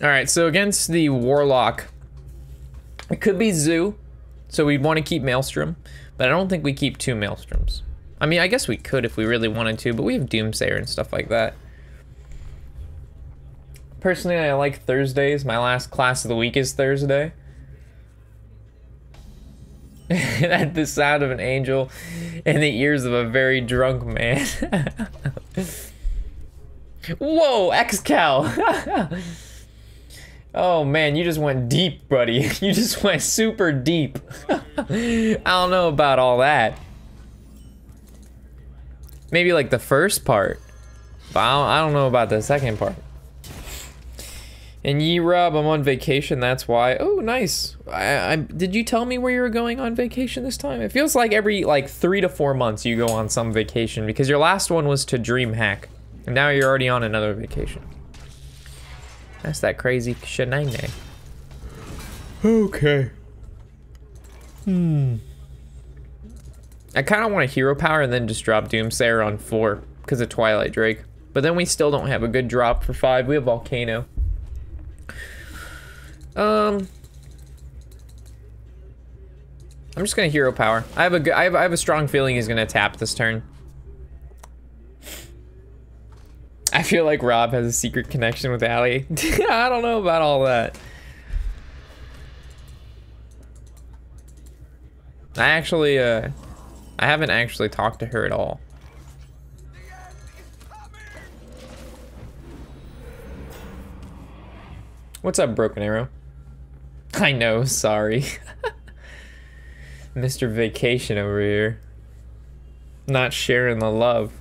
All right, so against the Warlock, it could be Zoo, so we'd want to keep Maelstrom, but I don't think we keep 2 Maelstroms. I mean, I guess we could if we really wanted to, but we have Doomsayer and stuff like that. Personally, I like Thursdays. My last class of the week is Thursday. At the sound of an angel in the ears of a very drunk man. Whoa, X-Cal! Oh man, you just went deep, buddy. You just went super deep. I don't know about all that. Maybe like the first part, but I don't know about the second part. And Rob, I'm on vacation, that's why. Oh, nice. Did you tell me where you were going on vacation this time? It feels like every 3 to 4 months you go on some vacation, because your last one was to DreamHack, and now you're already on another vacation. That's that crazy shenanigans. Okay. I kind of want a hero power and then just drop Doomsayer on 4 because of Twilight Drake. But then we still don't have a good drop for 5. We have Volcano. I'm just gonna hero power. I have a strong feeling he's gonna tap this turn. I feel like Rob has a secret connection with Allie. I don't know about all that. I haven't actually talked to her at all. What's up, Broken Arrow? I know, sorry. Mr. Vacation over here. Not sharing the love.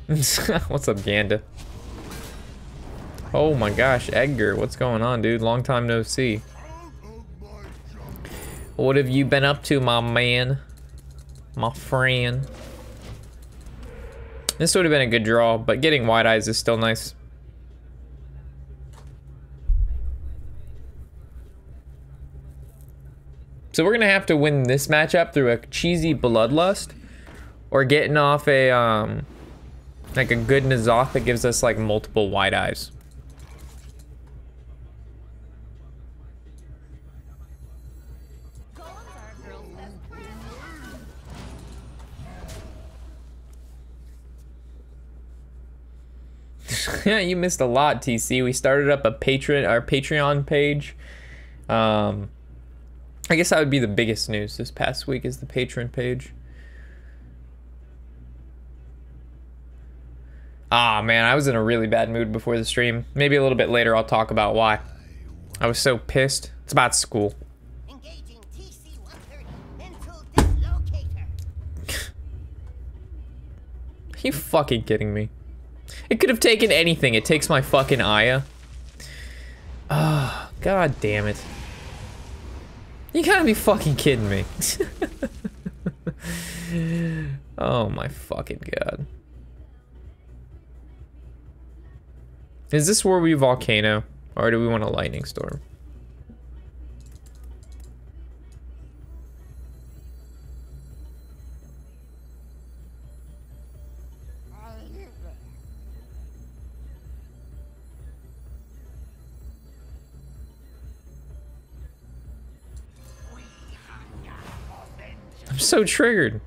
What's up, Ganda? Oh my gosh, Edgar, what's going on, dude? Long time no see. What have you been up to, my man? My friend? This would have been a good draw, but getting Wide Eyes is still nice. So we're gonna have to win this matchup through a cheesy Bloodlust, or getting off a like a good N'Zoth that gives us like multiple Wide Eyes. Yeah, you missed a lot, TC. We started up our Patreon page. I guess that would be the biggest news this past week is the Patreon page. Ah, man, I was in a really bad mood before the stream. Maybe a little bit later I'll talk about why. I was so pissed. It's about school. Engaging TC-130 into dislocator. Are you fucking kidding me? It could have taken anything. It takes my fucking Aya. Ah, god damn it. You gotta be fucking kidding me. Oh my fucking god. Is this where we Volcano? Or do we want a Lightning Storm? I'm so triggered.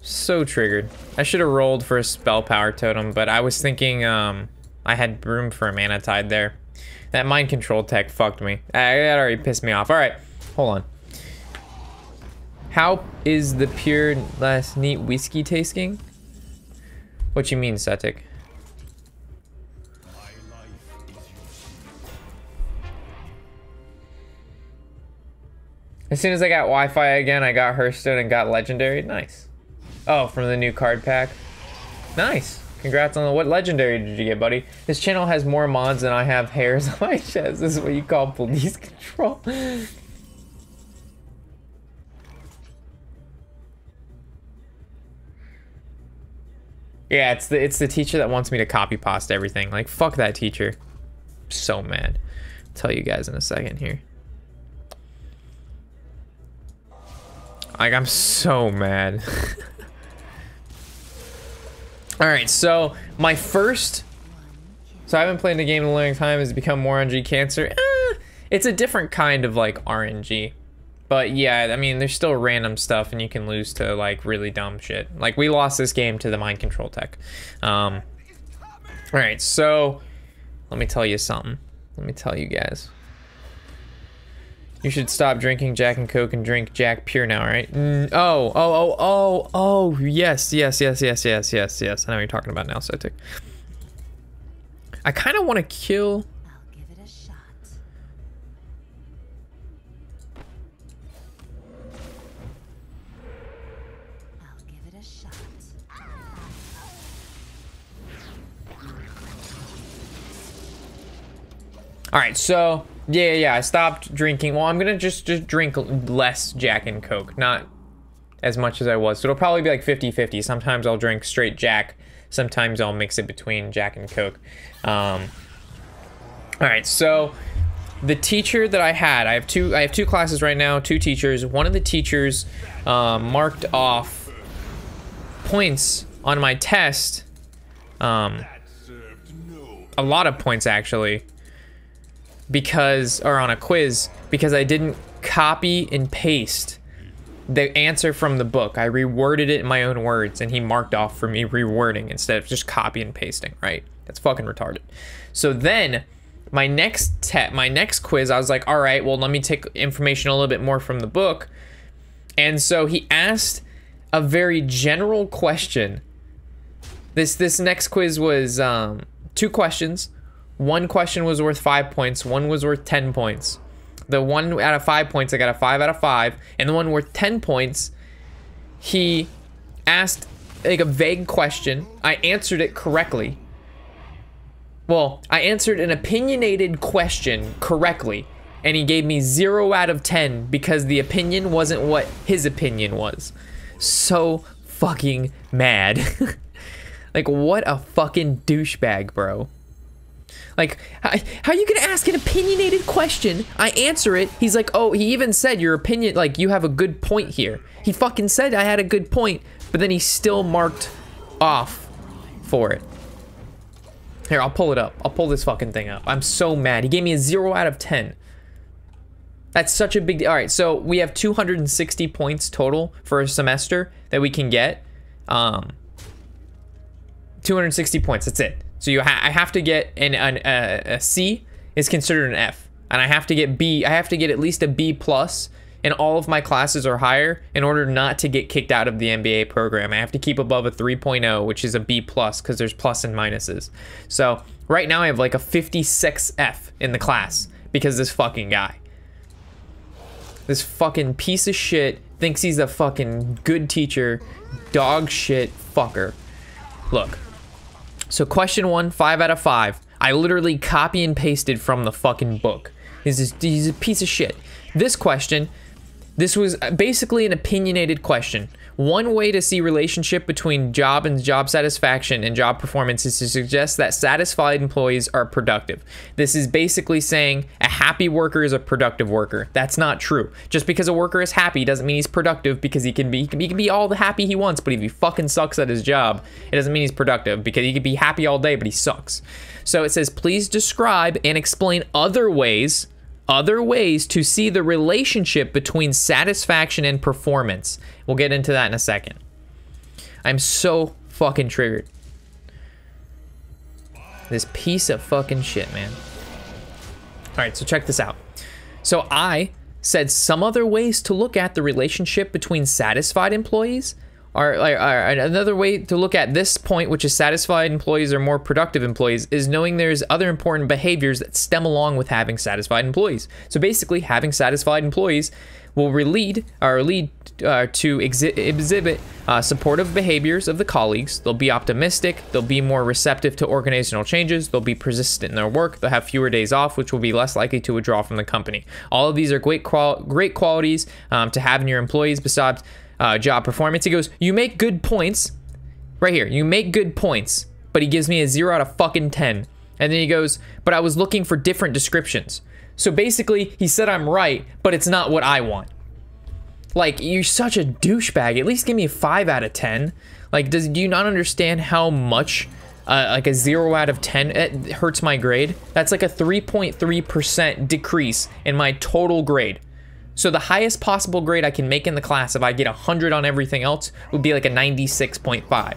So triggered. I should have rolled for a spell power totem, but I was thinking I had room for a mana tide there. That mind control tech fucked me. That already pissed me off. All right, hold on. How is the pure less neat whiskey tasting? What you mean, Setic? As soon as I got Wi-Fi again, I got Hearthstone and got Legendary. Nice. Oh, from the new card pack. Nice. Congrats on the... What Legendary did you get, buddy? This channel has more mods than I have hairs on my chest. This is what you call police control. Yeah, it's the teacher that wants me to copy pasta everything. Like, fuck that teacher. I'm so mad. I'll tell you guys in a second here. Like, I'm so mad. Alright, so my first... So I've been playing the game a long time. Has become more RNG cancer. It's a different kind of, like, RNG. But yeah, I mean, there's still random stuff, and you can lose to, like, really dumb shit. Like, we lost this game to the mind control tech. Alright, so... Let me tell you something. Let me tell you guys. You should stop drinking Jack and Coke and drink Jack Pure now, right? Oh, yes. I know what you're talking about now, Sept. I kind of want to kill... I'll give it a shot. I'll give it a shot. All right, so yeah, I stopped drinking. Well, I'm gonna just drink less Jack and Coke, not as much as I was. So it'll probably be like 50-50. Sometimes I'll drink straight Jack. Sometimes I'll mix it between Jack and Coke. All right, so the teacher that I had, I have two classes right now, 2 teachers. One of the teachers marked off points on my test, a lot of points actually, or on a quiz, because I didn't copy and paste the answer from the book. I reworded it in my own words, and he marked off for me rewording instead of just copy and pasting, right? That's fucking retarded. So then my next quiz, I was like, all right, well, let me take information a little bit more from the book. And so he asked a very general question. This next quiz was 2 questions. One question was worth 5 points. One was worth 10 points. The one out of 5 points, I got a 5 out of 5. And the one worth 10 points, he asked like a vague question. I answered it correctly. Well, I answered an opinionated question correctly, and he gave me 0 out of 10 because the opinion wasn't what his opinion was. So fucking mad. Like, what a fucking douchebag, bro. Like, how you gonna ask an opinionated question? I answer it. He's like, oh, he even said your opinion, like, you have a good point here. He fucking said I had a good point, but then he still marked off for it. Here, I'll pull it up. I'll pull this fucking thing up. I'm so mad. He gave me a 0 out of 10. That's such a big deal. All right, so we have 260 points total for a semester that we can get. 260 points, that's it. So I have to get a C is considered an F, and I have to get B. I have to get at least a B plus, and all of my classes are higher in order not to get kicked out of the MBA program. I have to keep above a 3.0, which is a B plus, because there's plus and minuses. So right now I have like a 56 F in the class because this fucking guy, this fucking piece of shit, thinks he's a fucking good teacher, dog shit fucker. Look. So question 1, 5 out of 5. I literally copy and pasted from the fucking book. He's a piece of shit. This question, this was basically an opinionated question. One way to see relationship between job and job satisfaction and job performance is to suggest that satisfied employees are productive. This is basically saying a happy worker is a productive worker. That's not true. Just because a worker is happy doesn't mean he's productive, because he can be all the happy he wants, but if he fucking sucks at his job, it doesn't mean he's productive, because he could be happy all day, but he sucks. So it says, please describe and explain other ways to see the relationship between satisfaction and performance. We'll get into that in a second. I'm so fucking triggered. This piece of fucking shit, man. All right, so check this out. So I said some other ways to look at the relationship between satisfied employees are another way to look at this point, which is satisfied employees are more productive employees, is knowing there's other important behaviors that stem along with having satisfied employees. So basically, having satisfied employees will lead to exhibit supportive behaviors of the colleagues. They'll be optimistic. They'll be more receptive to organizational changes. They'll be persistent in their work. They'll have fewer days off, which will be less likely to withdraw from the company. All of these are great qualities to have in your employees besides job performance. He goes, you make good points. Right here, you make good points. But he gives me a 0 out of fucking 10. And then he goes, but I was looking for different descriptions. So basically, he said I'm right, but it's not what I want. Like, you're such a douchebag. At least give me a 5 out of 10. Like, do you not understand how much, like a 0 out of 10, it hurts my grade? That's like a 3.3% decrease in my total grade. So the highest possible grade I can make in the class if I get 100 on everything else would be like a 96.5.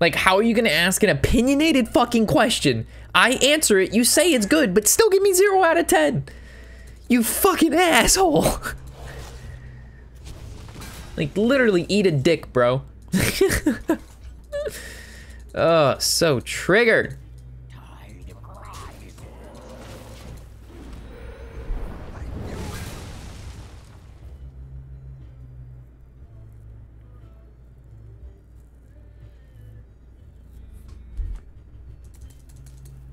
Like, how are you gonna ask an opinionated fucking question? I answer it, you say it's good, but still give me 0 out of 10. You fucking asshole. Like, literally eat a dick, bro. Oh, so triggered.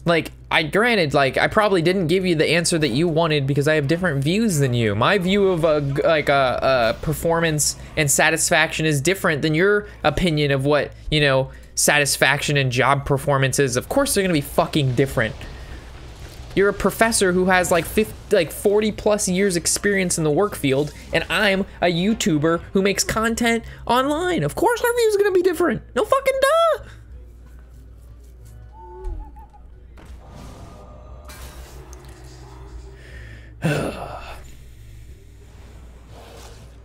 Like, granted, like, I probably didn't give you the answer that you wanted because I have different views than you. My view of performance and satisfaction is different than your opinion of what, you know, satisfaction and job performance is. Of course they're gonna be fucking different. You're a professor who has like 40 plus years experience in the work field, and I'm a YouTuber who makes content online. Of course our views are gonna be different. No fucking duh.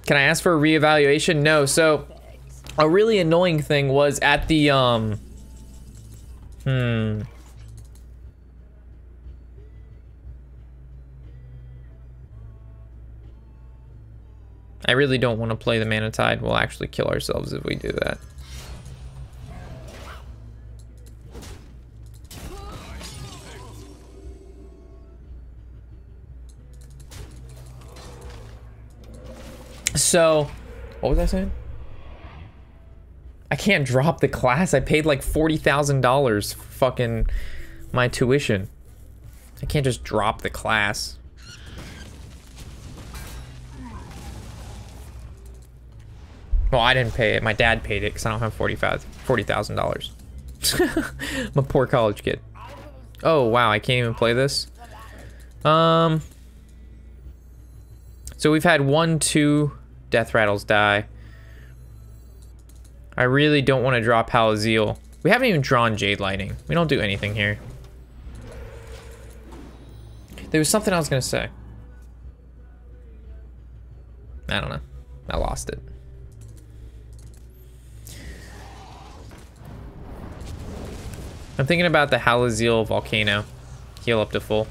Can I ask for a reevaluation? No. So a really annoying thing was at the I really don't want to play the Mana Tide. We'll actually kill ourselves if we do that. So, what was I saying? I can't drop the class. I paid like $40,000 for fucking my tuition. I can't just drop the class. Well, I didn't pay it. My dad paid it because I don't have $40,000. I'm a poor college kid. Oh, wow. I can't even play this. So we've had 2 Death Rattles die. I really don't want to draw Palazeal. We haven't even drawn Jade Lightning. We don't do anything here. There was something I was going to say. I don't know. I lost it. I'm thinking about the Halazeal Volcano. Heal up to full.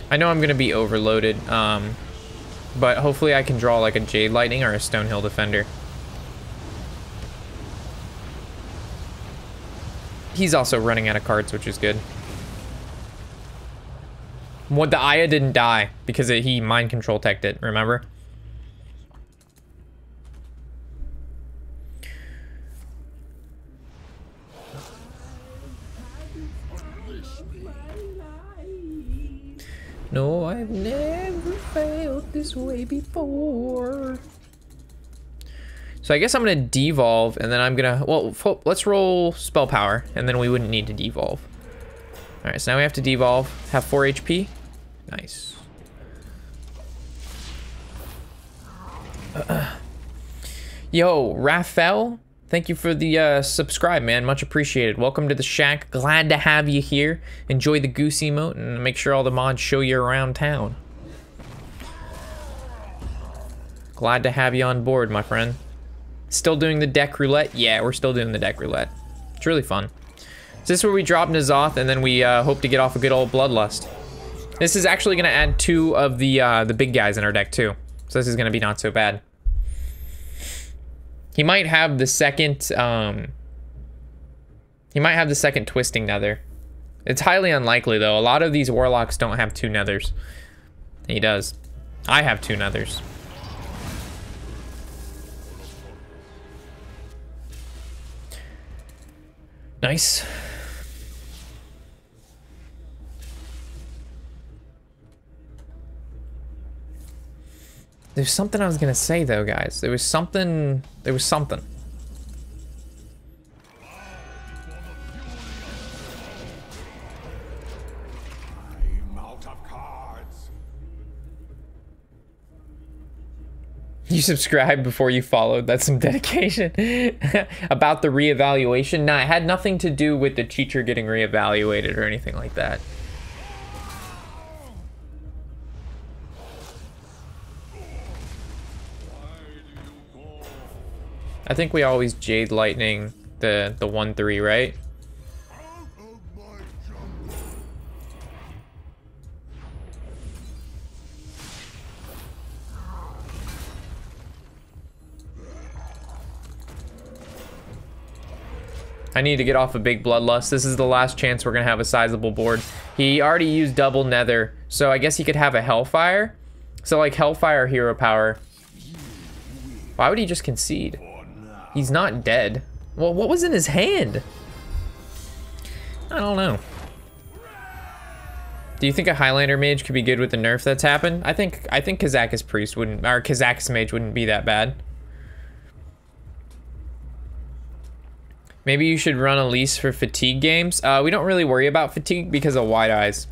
I know I'm gonna be overloaded, but hopefully I can draw like a Jade Lightning or a Stonehill Defender. He's also running out of cards, which is good. What, the Aya didn't die because he mind control teched it, remember? No, I've never felt this way before. So I guess I'm gonna devolve, and then I'm gonna, well, let's roll spell power, and then we wouldn't need to devolve. All right, so now we have to devolve, have 4 HP. Nice. Yo, Raphael, thank you for the subscribe, man. Much appreciated. Welcome to the shack. Glad to have you here. Enjoy the goose emote and make sure all the mods show you around town. Glad to have you on board, my friend. Still doing the deck roulette? Yeah, we're still doing the deck roulette. It's really fun. Is this where we drop N'Zoth and then we hope to get off a good old Bloodlust? This is actually going to add 2 of the big guys in our deck too. So this is going to be not so bad. He might have the second, Twisting Nether. It's highly unlikely though. A lot of these Warlocks don't have 2 Nethers. He does. I have 2 Nethers. Nice. There's something I was gonna say though, guys. There was something. I'm out of cards. You subscribed before you followed. That's some dedication. About the reevaluation. Nah, it had nothing to do with the teacher getting reevaluated or anything like that. I think we always Jade Lightning the 1-3, right? I need to get off a big Bloodlust. This is the last chance we're gonna have a sizable board. He already used double Nether, so I guess he could have a Hellfire. So like Hellfire hero power. Why would he just concede? He's not dead. Well, what was in his hand? I don't know. Do you think a Highlander mage could be good with the nerf that's happened? I think Kazakus Priest wouldn't, or Kazakus mage wouldn't be that bad. Maybe you should run a lease for fatigue games. We don't really worry about fatigue because of Wide Eyes.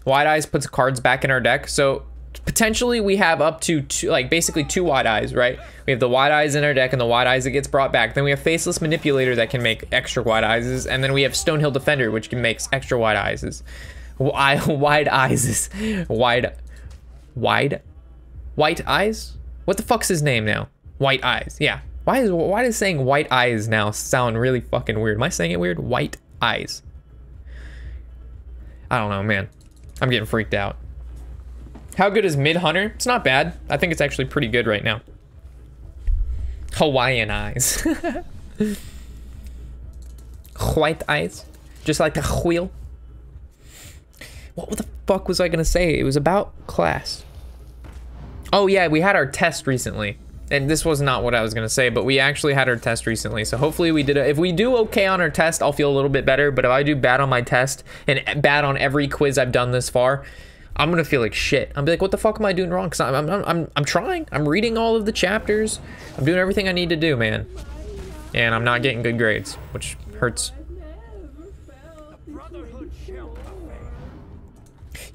Wide Eyes puts cards back in our deck, so potentially we have up to two, like basically 2 Wide Eyes, right? We have the Wide Eyes in our deck and the Wide Eyes that gets brought back. Then we have Faceless Manipulator that can make extra Wide Eyes, and then we have Stonehill Defender, which can make extra Wide Eyes. Wide Eyes. White Eyes? What the fuck's his name now? White Eyes, yeah. Why does saying White Eyes now sound really fucking weird? Am I saying it weird? White Eyes. I don't know, man. I'm getting freaked out. How good is Mid Hunter? It's not bad. I think it's actually pretty good right now. Hawaiian Eyes. White Eyes. Just like the wheel. What the fuck was I gonna say? It was about class. Oh yeah, we had our test recently. And this was not what I was gonna say, but we actually had our test recently. So hopefully we did it. If we do okay on our test, I'll feel a little bit better. But if I do bad on my test and bad on every quiz I've done this far, I'm gonna feel like shit. I'm like, what the fuck am I doing wrong? Cause I'm trying. I'm reading all of the chapters. I'm doing everything I need to do, man. And I'm not getting good grades, which hurts.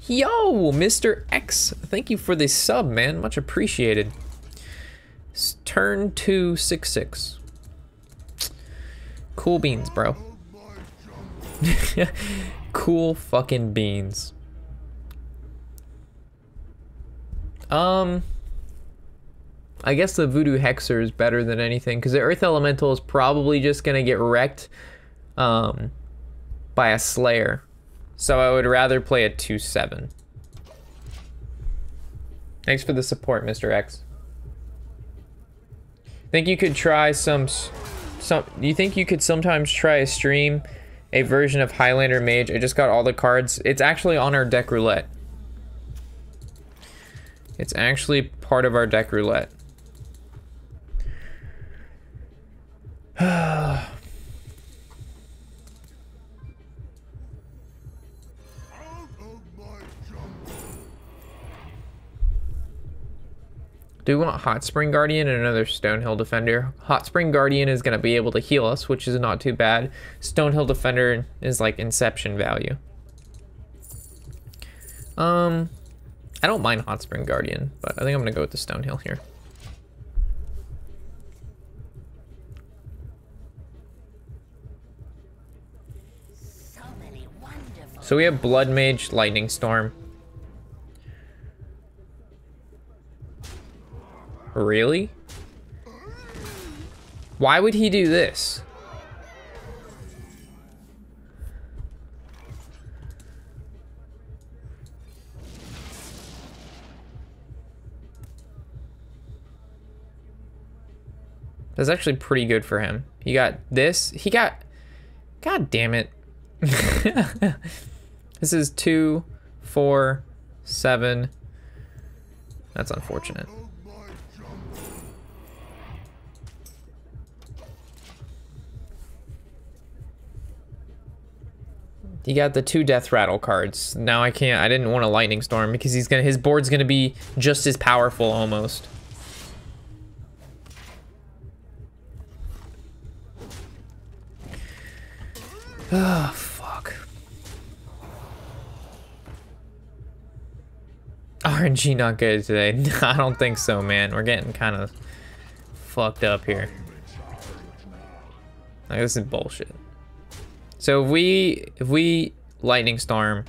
Yo, Mr. X, thank you for the sub, man. Much appreciated. Turn 266. Cool beans, bro. Cool fucking beans. I guess the Voodoo Hexer is better than anything because the Earth Elemental is probably just gonna get wrecked by a Slayer. So I would rather play a 2/7. Thanks for the support, Mr. X. Think you could try you think you could sometimes try a stream a version of Highlander Mage? I just got all the cards. It's actually on our deck roulette. It's actually part of our deck roulette. Do we want Hot Spring Guardian and another Stonehill Defender? Hot Spring Guardian is going to be able to heal us, which is not too bad. Stonehill Defender is like Inception value. I don't mind Hot Spring Guardian, but I think I'm going to go with the Stonehill here. So we have Blood Mage, Lightning Storm. Really? Why would he do this? That's actually pretty good for him. He got this. He got... God damn it. This is 2, 4, 7. That's unfortunate. He got the 2 Death Rattle cards. Now I didn't want a Lightning Storm because his board's gonna be just as powerful almost. Oh, fuck. RNG not good today. I don't think so, man. We're getting kind of fucked up here. Like, this is bullshit. So if we lightning storm.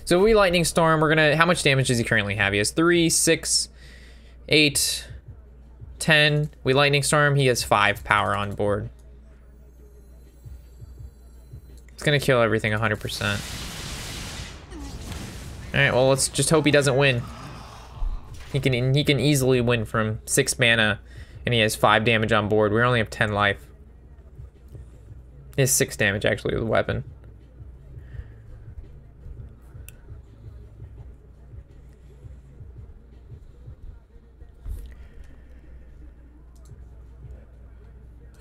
So if we lightning storm, we're gonna, how much damage does he currently have? He has 3, 6, 8, 10. We lightning storm, he has 5 power on board. It's gonna kill everything 100%. Alright, well, let's just hope he doesn't win. He can easily win from 6 mana, and he has 5 damage on board. We only have 10 life. He has 6 damage, actually, with a weapon.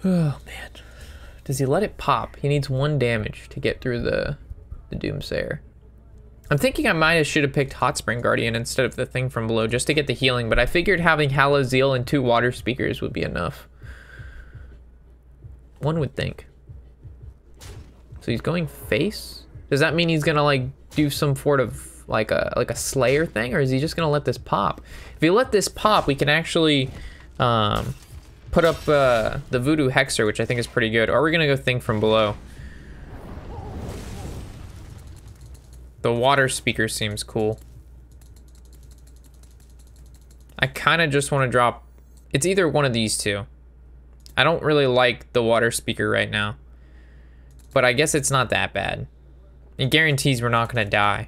Oh, man. Does he let it pop? He needs 1 damage to get through the Doomsayer. I'm thinking I might have should have picked Hot Spring Guardian instead of the thing from below just to get the healing, but I figured having Hallow Zeal and 2 water speakers would be enough. One would think. So he's going face? Does that mean he's gonna like do some sort of like a Slayer thing, or is he just gonna let this pop? If he let this pop, we can actually put up the Voodoo Hexer, which I think is pretty good. Or we're gonna go Thing from Below. The water speaker seems cool. I kind of just want to drop... It's either one of these two. I don't really like the water speaker right now. But I guess it's not that bad. It guarantees we're not going to die.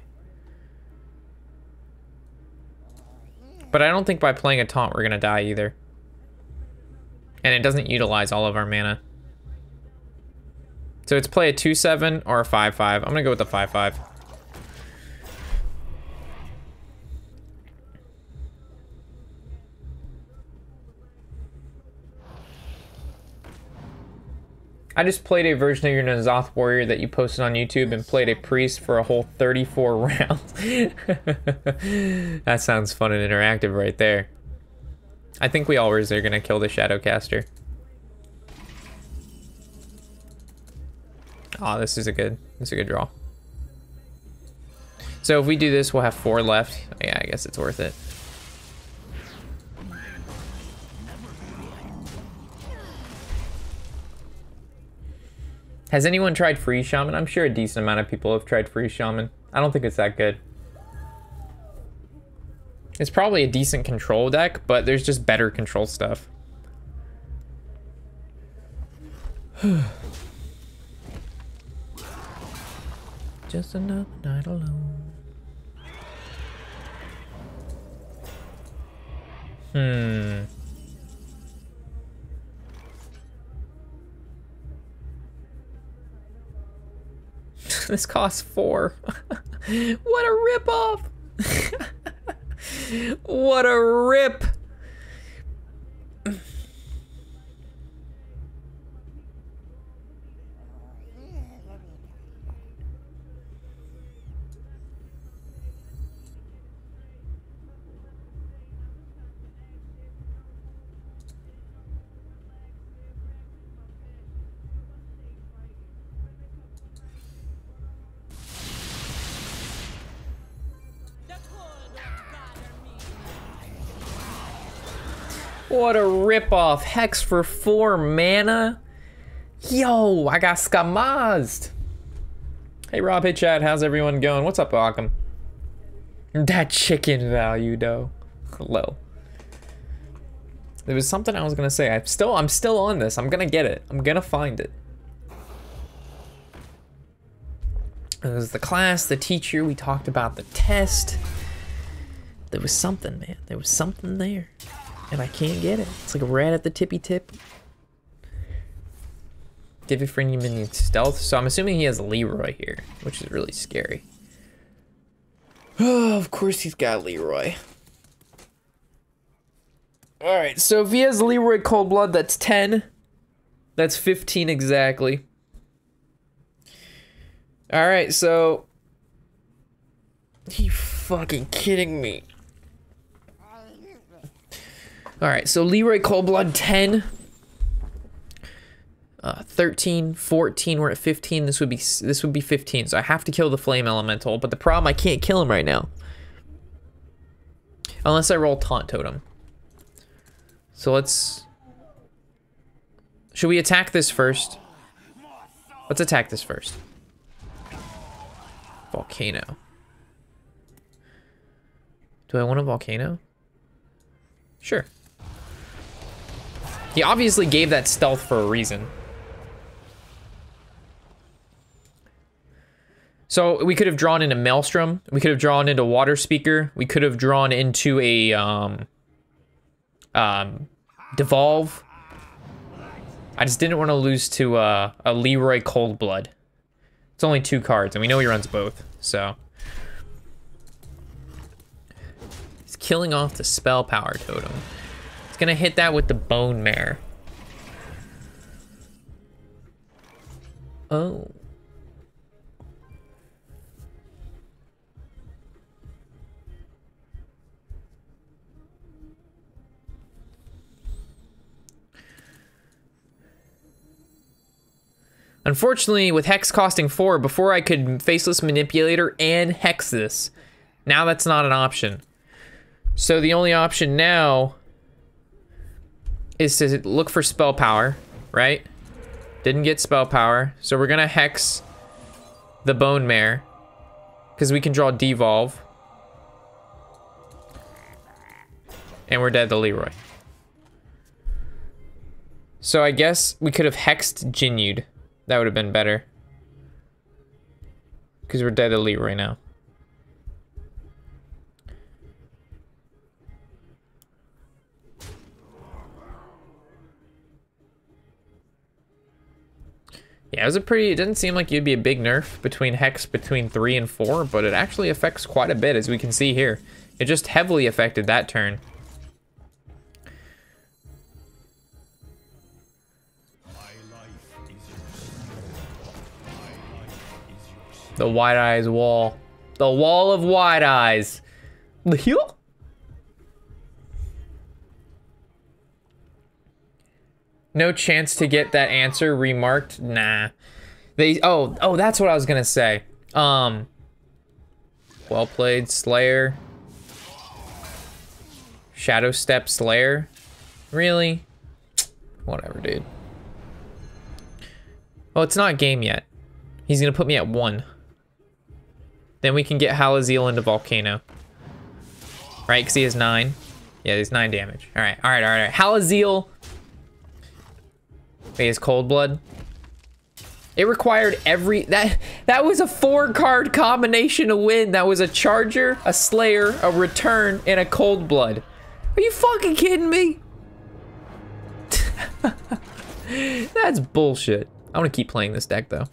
But I don't think by playing a taunt we're going to die either. And it doesn't utilize all of our mana. So it's play a 2/7 or a 5/5. I'm going to go with the 5/5. I just played a version of your Nazoth Warrior that you posted on YouTube and played a priest for a whole 34 rounds. That sounds fun and interactive right there. I think we always are gonna kill the Shadowcaster. Oh, this is a good draw. So if we do this, we'll have 4 left. Yeah, I guess it's worth it. Has anyone tried Free Shaman? I'm sure a decent amount of people have tried Free Shaman. I don't think it's that good. It's probably a decent control deck, but there's just better control stuff. Just another night alone. This costs 4. What a rip-off! What a rip! What a rip-off. Hex for 4 mana? Yo, I got skamazed. Hey Rob, hey Chad, how's everyone going? What's up, Welcome? That chicken value, though. Hello. There was something I was gonna say. I'm still on this. I'm gonna get it. I'm gonna find it. It was the class, the teacher, we talked about the test. There was something, man. There was something there. And I can't get it. It's like a rat at the tippy tip. Divot for any minion stealth. So I'm assuming he has Leroy here, which is really scary. Oh, of course he's got Leroy. Alright, so if he has Leroy Cold Blood, that's 10. That's 15 exactly. Alright, so... Are you fucking kidding me? All right, so Leroy Coldblood 10, 13, 14. We're at 15. This would be 15. So I have to kill the Flame Elemental, but the problem, I can't kill him right now unless I roll Taunt Totem. So let's. Should we attack this first? Let's attack this first. Volcano. Do I want a volcano? Sure. He obviously gave that stealth for a reason. So we could have drawn into Maelstrom. We could have drawn into Water Speaker. We could have drawn into a Devolve. I just didn't want to lose to a Leroy Coldblood. It's only 2 cards, and we know he runs both, so. He's killing off the Spell Power Totem. It's gonna hit that with the Bone Mare. Oh. Unfortunately, with Hex costing 4, before I could Faceless Manipulator and Hex this. Now that's not an option. So the only option now is to look for Spell Power, right? Didn't get Spell Power, so we're gonna Hex the Bone Mare, because we can draw Devolve. And we're dead to Leroy. So I guess we could have Hexed Jinyu'd. That would have been better. Because we're dead to Leroy now. Yeah, it was a pretty, it doesn't seem like it'd be a big nerf between Hex between 3 and 4, but it actually affects quite a bit, as we can see here. It just heavily affected that turn. The Wide Eyes wall. The wall of Wide Eyes. The heel? No chance to get that answer remarked? Nah. Oh, that's what I was gonna say. Well played, Slayer. Shadow Step Slayer. Really? Whatever, dude. Oh, it's not game yet. He's gonna put me at 1. Then we can get Halaziel into Volcano. Right, because he has 9. Yeah, he's 9 damage. Alright. Halaziel. He has Coldblood. It required every... That was a 4-card combination to win. That was a Charger, a Slayer, a Return, and a Coldblood. Are you fucking kidding me? That's bullshit. I want to keep playing this deck, though.